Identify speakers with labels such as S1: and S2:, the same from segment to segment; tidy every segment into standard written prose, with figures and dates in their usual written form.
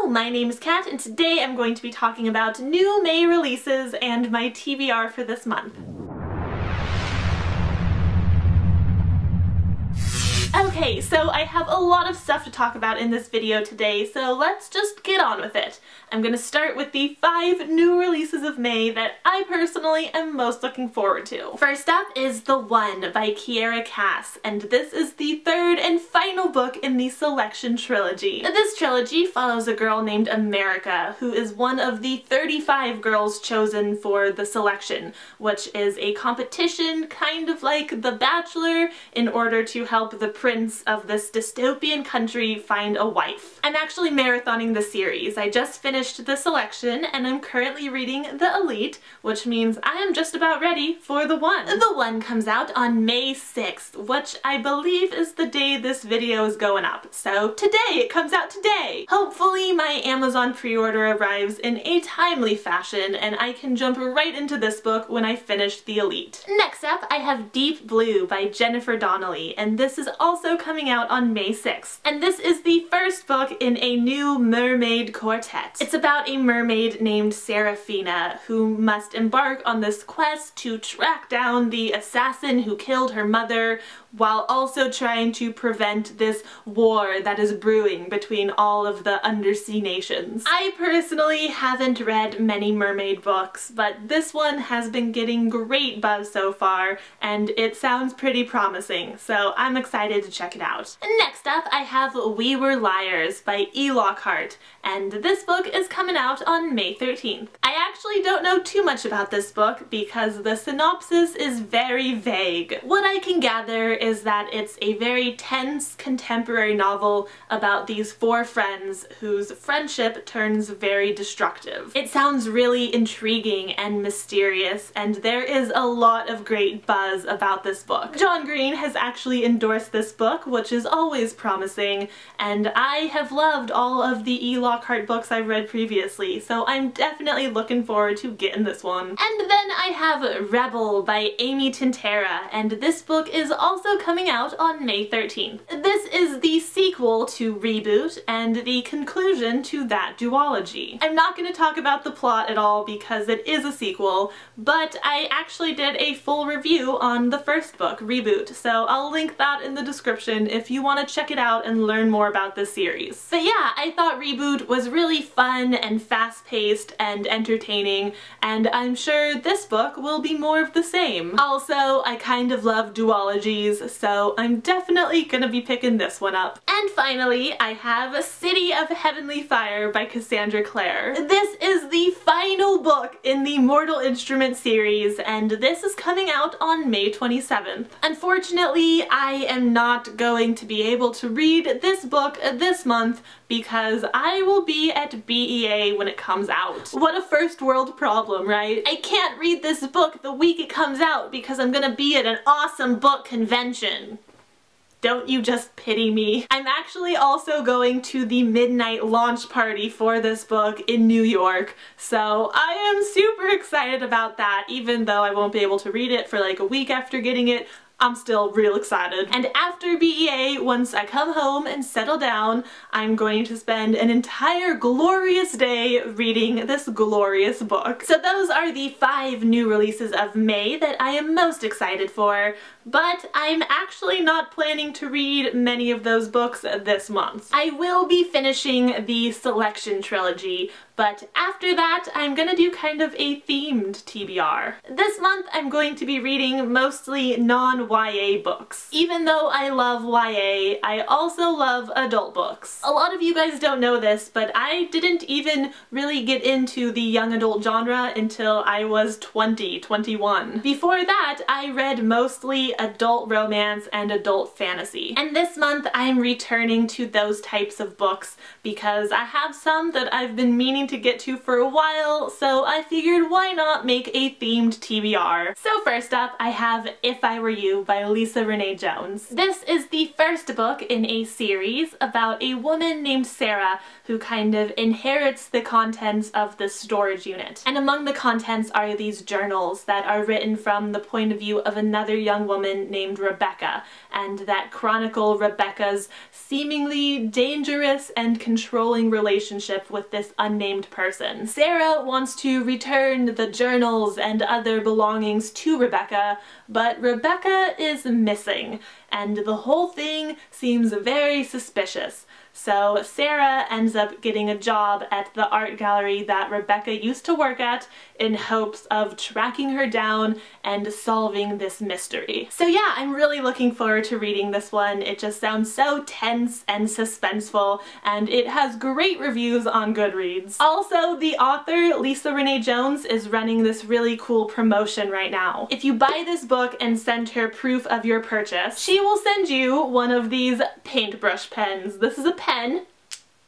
S1: Hello, my name is Kat, and today I'm going to be talking about new May releases and my TBR for this month. Okay, so I have a lot of stuff to talk about in this video today, so let's just get on with it. I'm gonna start with the 5 new releases of May that I personally am most looking forward to. First up is The One by Kiera Cass, and this is the 3rd and final book in the Selection trilogy. This trilogy follows a girl named America, who is one of the 35 girls chosen for the Selection, which is a competition kind of like The Bachelor in order to help the prince of this dystopian country find a wife. I'm actually marathoning the series. I just finished The Selection and I'm currently reading The Elite, which means I am just about ready for The One. The One comes out on May 6th, which I believe is the day this video is going up. So today, it comes out today! Hopefully my Amazon pre-order arrives in a timely fashion and I can jump right into this book when I finish The Elite. Next up, I have Deep Blue by Jennifer Donnelly, and this is also coming out on May 6th. And this is the first book in a new mermaid quartet. It's about a mermaid named Serafina who must embark on this quest to track down the assassin who killed her mother while also trying to prevent this war that is brewing between all of the undersea nations. I personally haven't read many mermaid books, but this one has been getting great buzz so far, and it sounds pretty promising, so I'm excited to check it out. Next up, I have We Were Liars by E. Lockhart, and this book is coming out on May 13th. I actually don't know too much about this book because the synopsis is very vague. What I can gather is that it's a very tense contemporary novel about these 4 friends whose friendship turns very destructive. It sounds really intriguing and mysterious, and there is a lot of great buzz about this book. John Green has actually endorsed this book, which is always promising, and I have loved all of the E. Lockhart books I've read previously, so I'm definitely looking forward to getting this one. And then I have Rebel by Amy Tintera, and this book is also coming out on May 13th. This is the sequel to Reboot and the conclusion to that duology. I'm not going to talk about the plot at all because it is a sequel, but I actually did a full review on the first book, Reboot, so I'll link that in the description if you want to check it out and learn more about this series. But yeah, I thought Reboot was really fun and fast-paced and entertaining, and I'm sure this book will be more of the same. Also, I kind of love duologies, so I'm definitely gonna be picking this one up. And finally, I have City of Heavenly Fire by Cassandra Clare. This is the final book in the Mortal Instruments series, and this is coming out on May 27th. Unfortunately, I am not going to be able to read this book this month because I will be at BEA when it comes out. What a first world problem, right? I can't read this book the week it comes out because I'm gonna be at an awesome book convention. Don't you just pity me? I'm actually also going to the midnight launch party for this book in New York, so I am super excited about that, even though I won't be able to read it for like a week after getting it. I'm still real excited. And after BEA, once I come home and settle down, I'm going to spend an entire glorious day reading this glorious book. So those are the 5 new releases of May that I am most excited for, but I'm actually not planning to read many of those books this month. I will be finishing the Selection trilogy, but after that I'm gonna do kind of a themed TBR. This month I'm going to be reading mostly non-YA books. Even though I love YA, I also love adult books. A lot of you guys don't know this, but I didn't even really get into the young adult genre until I was 21. Before that, I read mostly adult romance and adult fantasy. And this month I'm returning to those types of books because I have some that I've been meaning to get to for a while, so I figured why not make a themed TBR. So first up, I have If I Were You by Lisa Renee Jones. This is the first book in a series about a woman named Sarah who kind of inherits the contents of the storage unit. And among the contents are these journals that are written from the point of view of another young woman named Rebecca, and that chronicle Rebecca's seemingly dangerous and controlling relationship with this unnamed person. Sarah wants to return the journals and other belongings to Rebecca, but Rebecca is missing, and the whole thing seems very suspicious. So Sarah ends up getting a job at the art gallery that Rebecca used to work at in hopes of tracking her down and solving this mystery. So yeah, I'm really looking forward to reading this one. It just sounds so tense and suspenseful, and it has great reviews on Goodreads. Also, the author, Lisa Renee Jones, is running this really cool promotion right now. If you buy this book and send her proof of your purchase, she will send you one of these paintbrush pens. This is a pen.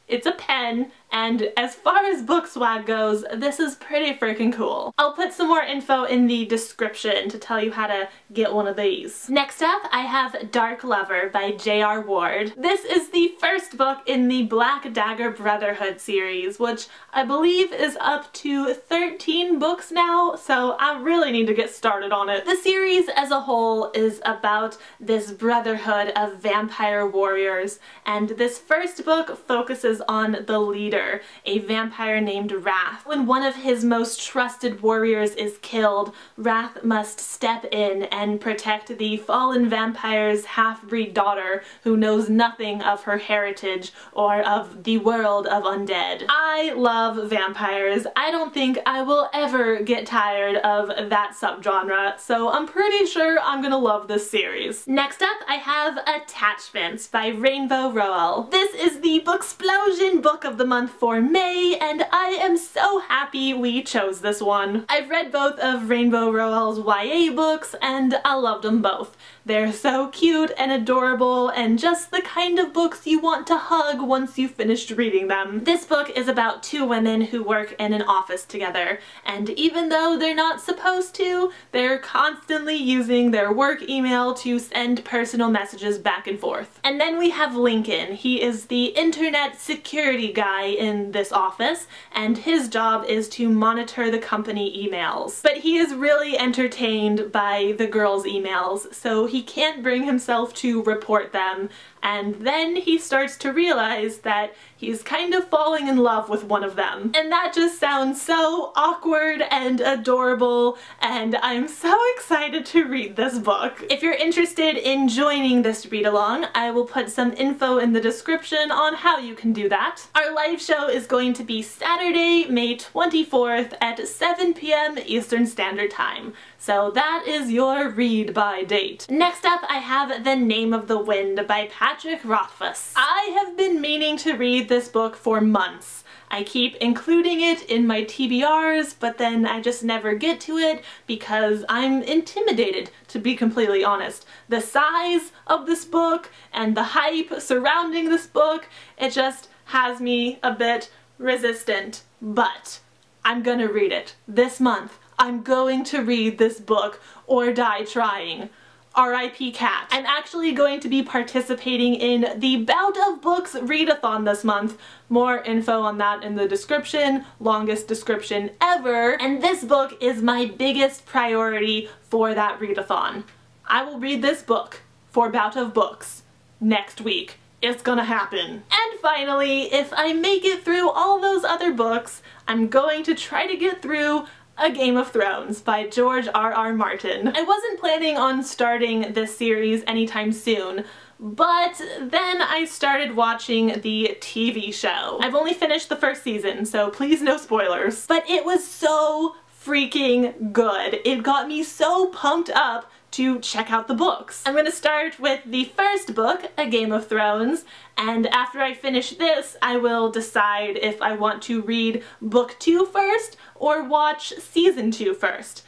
S1: It's a pen, and as far as book swag goes, this is pretty freaking cool. I'll put some more info in the description to tell you how to get one of these. Next up, I have Dark Lover by J.R. Ward. This is the first book in the Black Dagger Brotherhood series, which I believe is up to 13 books now, so I really need to get started on it. The series as a whole is about this brotherhood of vampire warriors, and this first book focuses on the leader, a vampire named Wrath. When one of his most trusted warriors is killed, Wrath must step in and protect the fallen vampire's half-breed daughter who knows nothing of her heritage or of the world of undead. I love vampires. I don't think I will ever get tired of that subgenre, so I'm pretty sure I'm gonna love this series. Next up, I have Attachments by Rainbow Rowell. This is the Booksplosion book of the month for May, and I am so happy we chose this one. I've read both of Rainbow Rowell's YA books, and I loved them both. They're so cute and adorable, and just the kind of books you want to hug once you've finished reading them. This book is about two women who work in an office together, and even though they're not supposed to, they're constantly using their work email to send personal messages back and forth. And then we have Lincoln. He is the internet security guy in this office, and his job is to monitor the company emails. But he is really entertained by the girls' emails, so he can't bring himself to report them, and then he starts to realize that he's kind of falling in love with one of them. And that just sounds so awkward and adorable, and I'm so excited to read this book. If you're interested in joining this read-along, I will put some info in the description on how you can do that. Our live show is going to be Saturday, May 24th at 7 p.m. Eastern Standard Time. So that is your read by date. Next up, I have The Name of the Wind by Patrick Rothfuss. I have been meaning to read this book for months. I keep including it in my TBRs, but then I just never get to it because I'm intimidated, to be completely honest. The size of this book and the hype surrounding this book, it just has me a bit resistant, but I'm gonna read it this month. I'm going to read this book or die trying. R.I.P. Cat. I'm actually going to be participating in the Bout of Books readathon this month. More info on that in the description, longest description ever, and this book is my biggest priority for that readathon. I will read this book for Bout of Books next week. It's gonna happen. And finally, if I make it through all those other books, I'm going to try to get through A Game of Thrones by George R.R. Martin. I wasn't planning on starting this series anytime soon, but then I started watching the TV show. I've only finished the first season, so please no spoilers. But it was so freaking good. It got me so pumped up to check out the books. I'm gonna start with the first book, A Game of Thrones, and after I finish this, I will decide if I want to read book 2 first or watch season 2 first.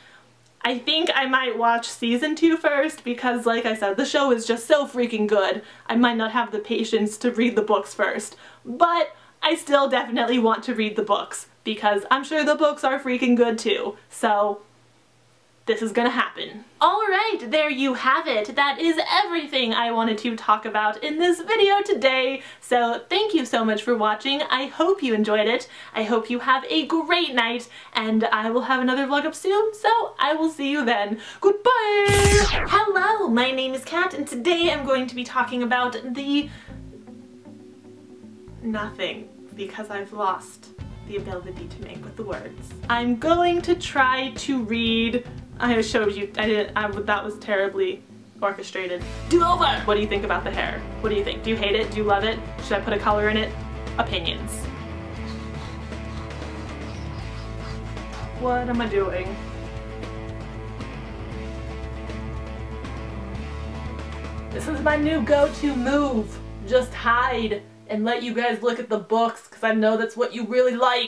S1: I think I might watch season 2 first because, like I said, the show is just so freaking good. I might not have the patience to read the books first, but I still definitely want to read the books because I'm sure the books are freaking good too. So this is gonna happen. Alright, there you have it. That is everything I wanted to talk about in this video today. So thank you so much for watching. I hope you enjoyed it. I hope you have a great night, and I will have another vlog up soon, so I will see you then. Goodbye! Hello, my name is Kat, and today I'm going to be talking about the... nothing, because I've lost the ability to make with the words. I'm going to try to read... I showed you, that was terribly orchestrated. Do over! What do you think about the hair? What do you think? Do you hate it? Do you love it? Should I put a color in it? Opinions. What am I doing? This is my new go-to move. Just hide and let you guys look at the books, because I know that's what you really like.